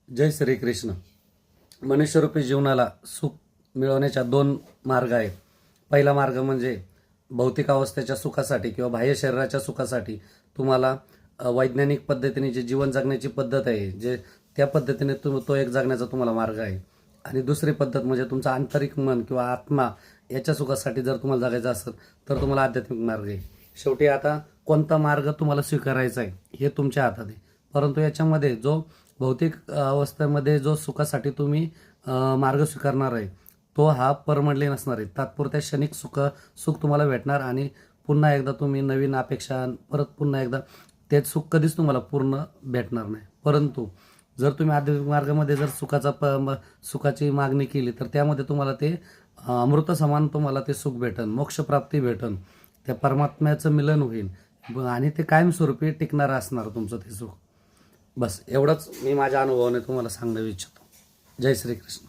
जय श्रीकृष्ण. मनुष्यरूपी जीवनाला सुख मिळवण्याच्या दोन मार्ग आहेत. पहिला मार्ग म्हणजे भौतिक अवस्थेच्या सुखासाठी किंवा बाह्य शरीराच्या सुखासाठी तुम्हाला वैज्ञानिक पद्धतीने जे जीवन जगण्याची पद्धत आहे, जे त्या पद्धतीने तो एक जगण्याचा तुम्हाला मार्ग आहे. आणि दुसरी पद्धत म्हणजे तुमचं आंतरिक मन किंवा आत्मा याच्या सुखासाठी जर तुम्हाला जगायचं असेल तर तुम्हाला आध्यात्मिक मार्ग आहे. शेवटी आता कोणता मार्ग तुम्हाला स्वीकारायचा आहे हे तुमच्या हातात आहे. परंतु याच्यामध्ये जो भौतिक अवस्थेमध्ये जो सुखासाठी तुम्ही मार्ग स्वीकारणार आहे तो हा परमनंटली नसणार आहे. तात्पुरत्या क्षणिक सुख तुम्हाला भेटणार आणि पुन्हा एकदा तुम्ही नवीन अपेक्षा परत पुन्हा एकदा तेच सुख कधीच तुम्हाला पूर्ण भेटणार नाही. परंतु जर तुम्ही आध्यात्मिक मार्गामध्ये जर सुखाची मागणी केली तर त्यामध्ये तुम्हाला ते अमृत समान तुम्हाला ते सुख भेटन, मोक्षप्राप्ती भेटन, त्या परमात्म्याचं मिलन होईल आणि ते कायमस्वरूपी टिकणारं असणार तुमचं ते सुख. बस एवढंच मी माझ्या अनुभवाने तुम्हाला सांगणं इच्छितो. जय श्रीकृष्ण.